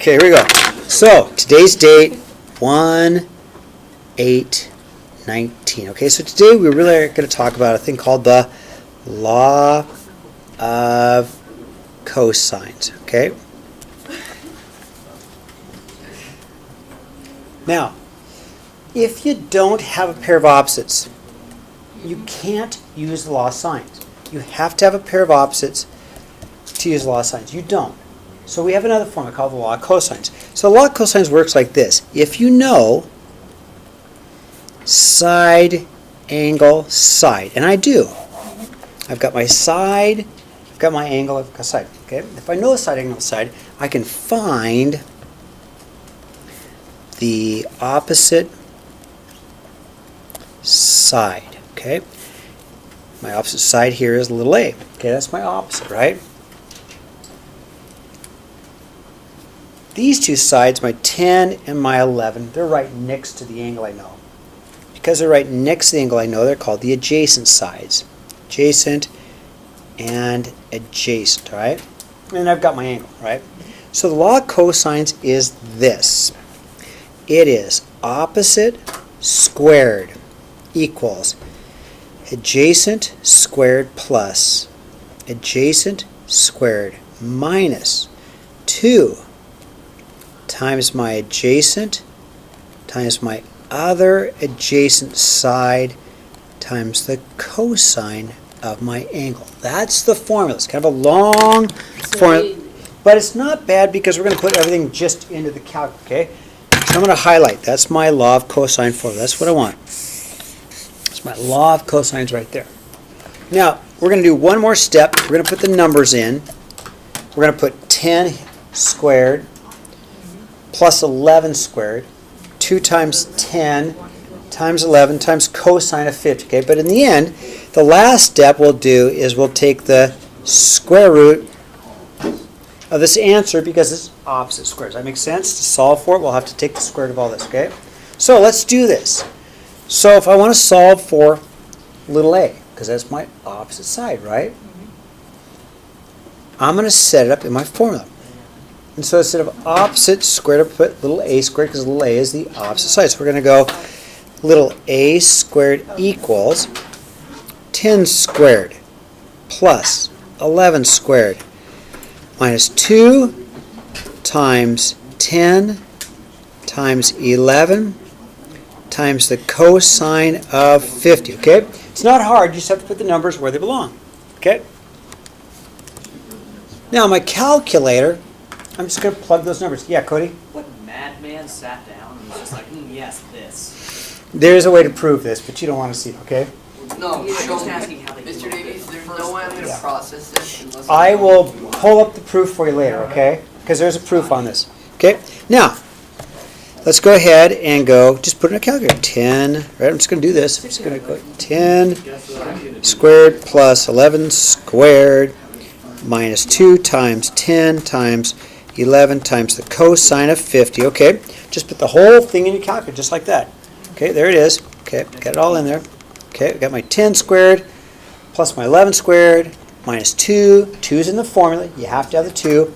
Okay, here we go. So, today's date, 1/8/19. Okay, so today we really are going to talk about a thing called the law of cosines. Okay? Now, if you don't have a pair of opposites, you can't use the law of sines. You have to have a pair of opposites to use the law of sines. You don't. So we have another formula called the law of cosines. So the law of cosines works like this. If you know side, angle, side, and I do. I've got my side, I've got my angle, I've got side. Okay? If I know the side, angle, side, I can find the opposite side. Okay? My opposite side here is little a. Okay, that's my opposite, right? These two sides, my 10 and my 11, they're right next to the angle I know. Because they're right next to the angle I know, they're called the adjacent sides. Adjacent and adjacent, right? And I've got my angle, right? So the law of cosines is this. It is opposite squared equals adjacent squared plus adjacent squared minus 2 times my adjacent times my other adjacent side times the cosine of my angle. That's the formula. It's kind of a long formula, but it's not bad because we're going to put everything just into the calc, okay? So I'm going to highlight. That's my law of cosine formula. That's what I want. It's my law of cosines right there. Now, we're going to do one more step. We're going to put the numbers in. We're going to put 10 squared plus 11 squared, 2 times 10 times 11 times cosine of 50. Okay, but in the end, the last step we'll do is we'll take the square root of this answer because it's opposite squares. That makes sense? To solve for it, we'll have to take the square root of all this. Okay, so let's do this. So if I want to solve for little a, because that's my opposite side, right? I'm going to set it up in my formula. And so instead of opposite squared, I put little a squared because little a is the opposite side. So we're going to go little a squared equals 10 squared plus 11 squared minus 2 times 10 times 11 times the cosine of 50. Okay? It's not hard. You just have to put the numbers where they belong. Okay? Now my calculator, I'm just going to plug those numbers. Yeah, Cody? What madman sat down and was just like, yes, this. There's a way to prove this, but you don't want to see it, okay? No, I'm just asking how they Mr. do it. Davies, there's no way I'm going to process this unless I will pull up the proof for you later, okay? Because there's a proof on this. Okay? Now, let's go ahead and go, just put in a calculator. 10, right? I'm just going to do this. I'm just going to go 10 squared plus 11 squared minus 2 times 10 times 11 times the cosine of 50. Okay? Just put the whole thing in your calculator, just like that. Okay, there it is. Okay, got it all in there. Okay, got my 10 squared plus my 11 squared minus 2. 2's in the formula. You have to have the 2.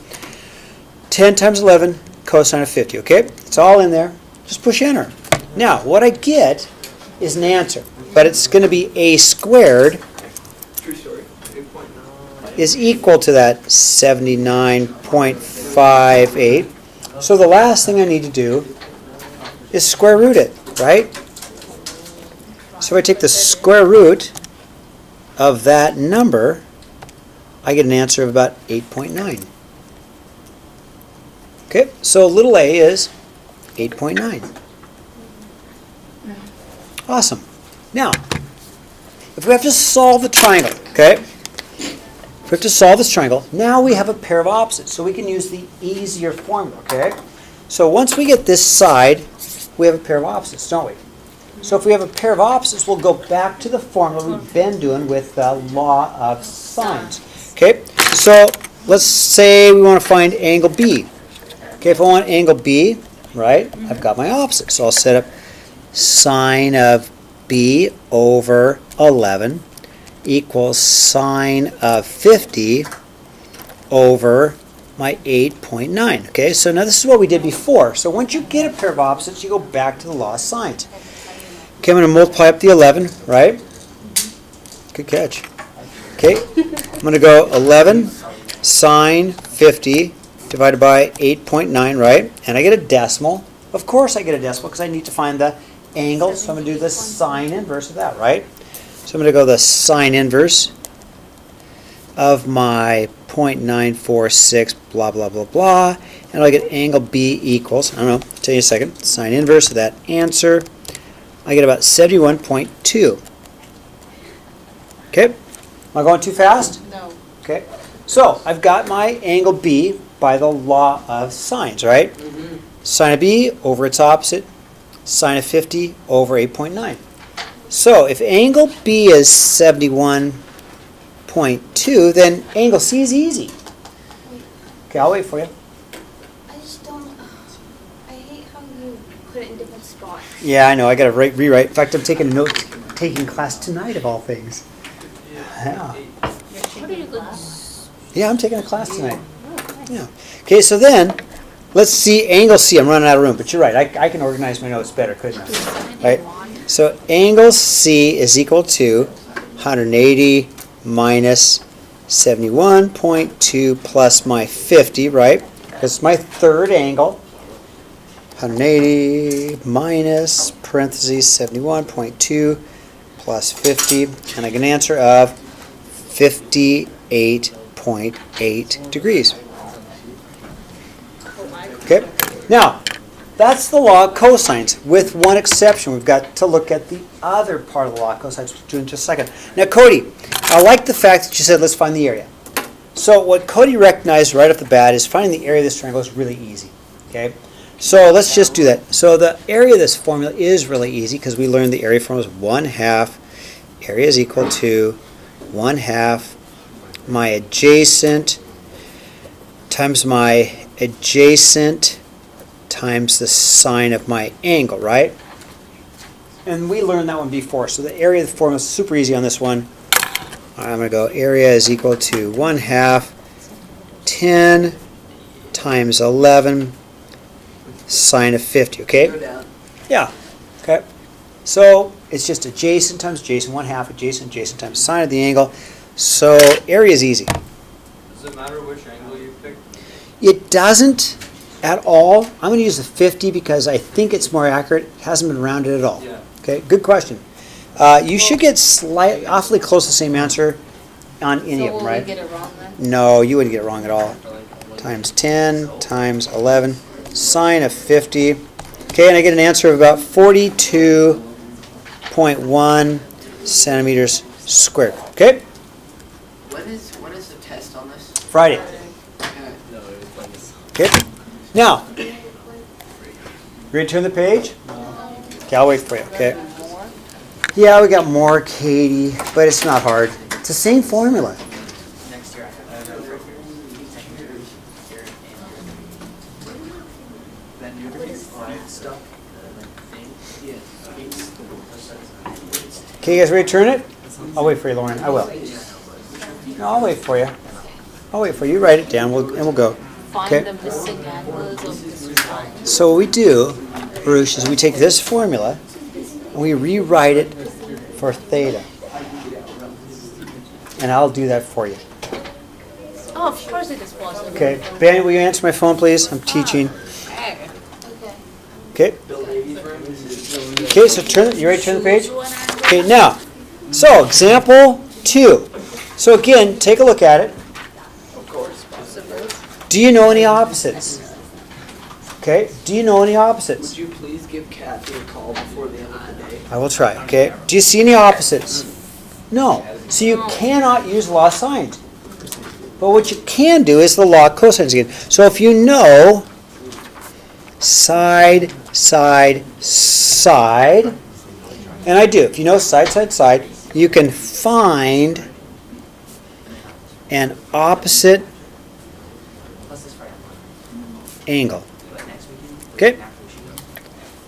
10 times 11, cosine of 50. Okay, it's all in there. Just push enter. Now, what I get is an answer, but it's going to be a squared is equal to that 79.58. So the last thing I need to do is square root it, right? So if I take the square root of that number, I get an answer of about 8.9. Okay, so little a is 8.9. Awesome. Now, if we have to solve the triangle, okay? If we have to solve this triangle, now we have a pair of opposites, so we can use the easier formula, okay? So once we get this side, we have a pair of opposites, don't we? So if we have a pair of opposites, we'll go back to the formula we've been doing with the law of sines. Okay, so let's say we want to find angle B. Okay, if I want angle B, right, I've got my opposite. So I'll set up sine of B over 11 equals sine of 50 over my 8.9. Okay, so now this is what we did before. So once you get a pair of opposites, you go back to the law of sines. Okay, I'm going to multiply up the 11, right? Good catch. Okay, I'm going to go 11 sine 50 divided by 8.9, right? And I get a decimal. Of course I get a decimal because I need to find the angle, so I'm going to do the sine inverse of that, right? So I'm going to go the sine inverse of my 0.946 blah blah blah blah, and I'll get angle B equals, I don't know, I'll tell you in a second, sine inverse of that answer, I get about 71.2. Okay, am I going too fast? No. Okay, so I've got my angle B by the law of sines, right? Sine of B over its opposite, sine of 50 over 8.9. So if angle B is 71.2, then angle C is easy. Okay, I'll wait for you. I just don't. I hate how you put it in different spots. Yeah, I know. I got to rewrite. In fact, I'm taking a note-taking class tonight of all things. Yeah. What are you going to? Yeah, I'm taking a class tonight. Yeah. Okay, so then let's see angle C. I'm running out of room, but you're right. I can organize my notes better, couldn't I? Right. So angle C is equal to 180 minus 71.2 plus my 50, right? Because it's my third angle. 180 minus parentheses 71.2 plus 50, and I get an answer of 58.8 degrees. Okay, now that's the law of cosines, with one exception. We've got to look at the other part of the law of cosines, which we'll do in just a second. Now, Cody, I like the fact that you said let's find the area. So what Cody recognized right off the bat is finding the area of this triangle is really easy. Okay, so let's just do that. So the area of this formula is really easy because we learned the area formula is 1/2. Area is equal to 1/2 my adjacent times my adjacent times the sine of my angle, right? And we learned that one before. So the area of the formula is super easy on this one. I'm going to go area is equal to 1/2 10 times 11 sine of 50, okay? Go down. Yeah, okay. So it's just adjacent times adjacent, 1/2 adjacent, adjacent times sine of the angle. So area is easy. Does it matter which angle you pick? It doesn't at all. I'm going to use the 50 because I think it's more accurate. It hasn't been rounded at all. Yeah. Okay, good question. You should get awfully close to the same answer on any of them, right? So will we get it wrong then? No, you wouldn't get it wrong at all. Times 10 times 11 sine of 50. Okay, and I get an answer of about 42.1 centimeters squared. Okay, When is the test on this? Friday. Okay, now, you ready to turn the page? Okay, I'll wait for you, okay? Yeah, we got more, Katie, but it's not hard. It's the same formula. Next year I have that new stuff. Okay, you guys ready to turn it? I'll wait for you, Lauren. I will. No, I'll wait for you. I'll wait for you. Write it down, and we'll go. Find Okay. the missing angles of this line. So what we do, Baruch, is we take this formula and we rewrite it for theta. And I'll do that for you. Oh, of course it is possible. Okay, Ben, will you answer my phone, please? I'm teaching. Okay. Okay. Okay, so turn. You ready to turn the page? Okay, now, so example 2. So again, take a look at it. Do you know any opposites? Okay, do you know any opposites? Would you please give Kathy a call before the end of the day? I will try, okay? Do you see any opposites? No. So you cannot use law of sines. But what you can do is the law of cosines again. So if you know side, side, side, and I do, if you know side, side, side, you can find an opposite angle. Okay?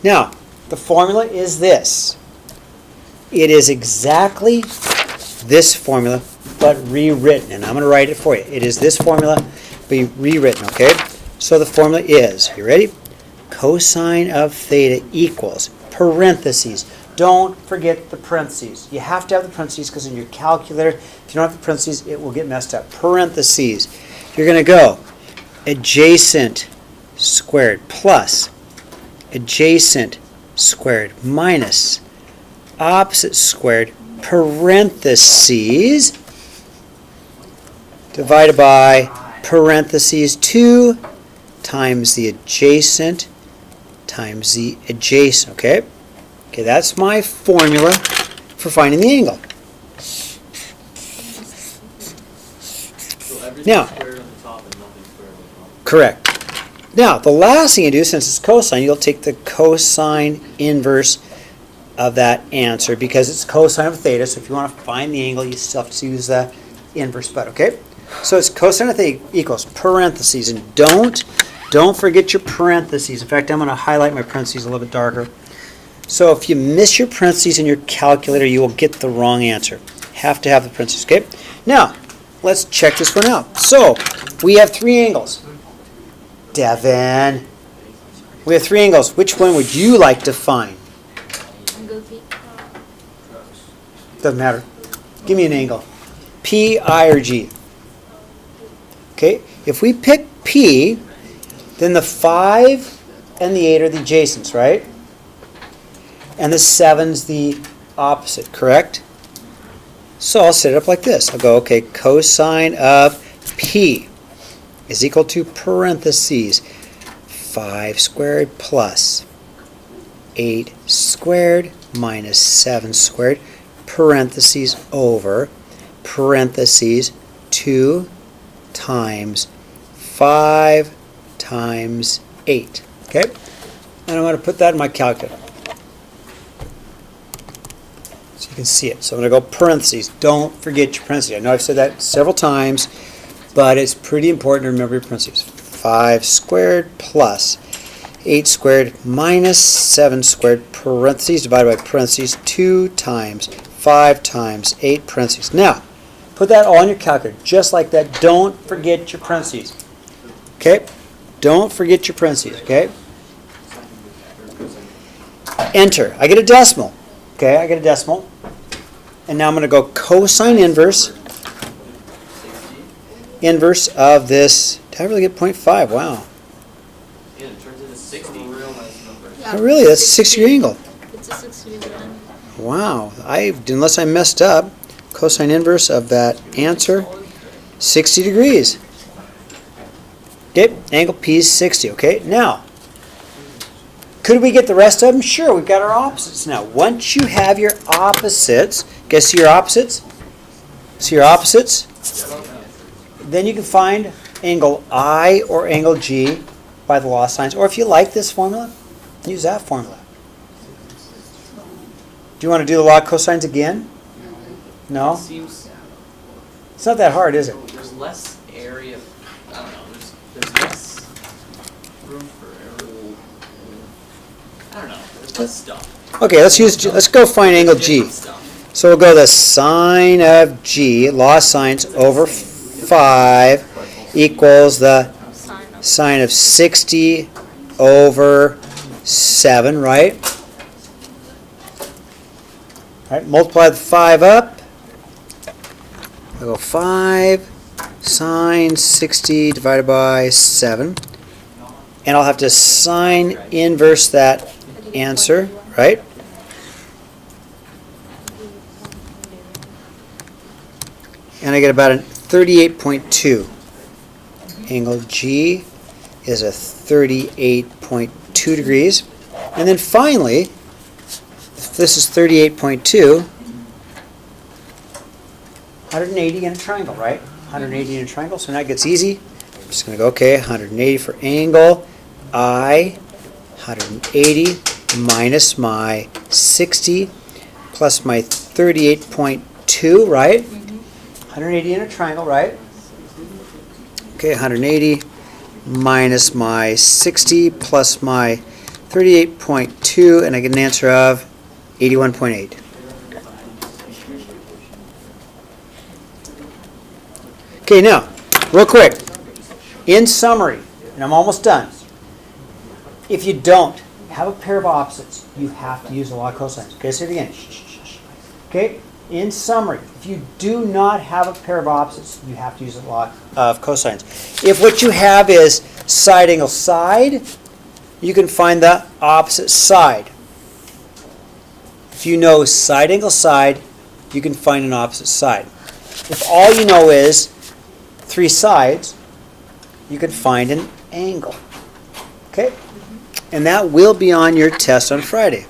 Now, the formula is this. It is exactly this formula, but rewritten. And I'm going to write it for you. It is this formula, be rewritten, okay? So the formula is, you ready? Cosine of theta equals parentheses. Don't forget the parentheses. You have to have the parentheses because in your calculator, if you don't have the parentheses, it will get messed up. Parentheses. You're going to go adjacent squared plus adjacent squared minus opposite squared parentheses divided by parentheses 2 times the adjacent times the adjacent, okay? Okay, that's my formula for finding the angle. So everything's Now- squared on the top and nothing squared on the bottom. Correct. Now, the last thing you do, since it's cosine, you'll take the cosine inverse of that answer because it's cosine of theta, so if you want to find the angle, you still have to use the inverse, but okay? So it's cosine of theta equals parentheses, and don't forget your parentheses. In fact, I'm going to highlight my parentheses a little bit darker. So if you miss your parentheses in your calculator, you will get the wrong answer. Have to have the parentheses, okay? Now, let's check this one out. So, we have 3 angles. Devin, we have 3 angles. Which one would you like to find? Goofy. Doesn't matter. Give me an angle. P, I, or G. Okay, if we pick P, then the 5 and the 8 are the adjacents, right? And the 7's the opposite, correct? So I'll set it up like this. I'll go, okay, cosine of P is equal to parentheses 5 squared plus 8 squared minus 7 squared parentheses over parentheses 2 times 5 times 8. Okay? And I'm going to put that in my calculator so you can see it. So I'm going to go parentheses. Don't forget your parentheses. I know I've said that several times, but it's pretty important to remember your parentheses. 5 squared plus 8 squared minus 7 squared parentheses divided by parentheses 2 times 5 times 8 parentheses. Now, put that all in your calculator, just like that. Don't forget your parentheses. Okay? Don't forget your parentheses, okay? Enter. I get a decimal. Okay, I get a decimal. And now I'm going to go cosine inverse of this. Did I really get 0.5? Wow. Yeah, it turns into 60. Real nice number. Oh, really? That's a 6-degree angle. It's a 6-degree angle. Wow. Unless I messed up, cosine inverse of that answer, 60 degrees. Okay, angle P is 60. Okay, now, could we get the rest of them? Sure, we've got our opposites now. Once you have your opposites, guess your opposites? See your opposites? Then you can find angle I or angle G by the law of sines. Or if you like this formula, use that formula. Do you want to do the law of cosines again? No? It seems It's not that hard, is it? there's less area. I don't know. There's less room for error. I don't know. There's less stuff. Okay, let's go find angle G. Different stuff. So we'll go the sine of G, law of sines, over 5 equals the sine of 60 over 7, right? All right, multiply the 5 up. I'll go 5 sine 60 divided by 7. And I'll have to sine inverse that answer, right? And I get about a 38.2. Angle G is a 38.2 degrees. And then finally, if this is 38.2, 180 in a triangle, right? 180 in a triangle, so now it gets easy. I'm just going to go, okay, 180 for angle I, 180 minus my 60 plus my 38.2, right? 180 in a triangle, right? Okay, 180 minus my 60 plus my 38.2, and I get an answer of 81.8. Okay, now, real quick. In summary, and I'm almost done, if you don't have a pair of opposites, you have to use the law of cosines. Okay, say it again. Okay, in summary, if you do not have a pair of opposites, you have to use the law of cosines. If what you have is side angle side, you can find the opposite side. If you know side angle side, you can find an opposite side. If all you know is three sides, you can find an angle. Okay? And that will be on your test on Friday.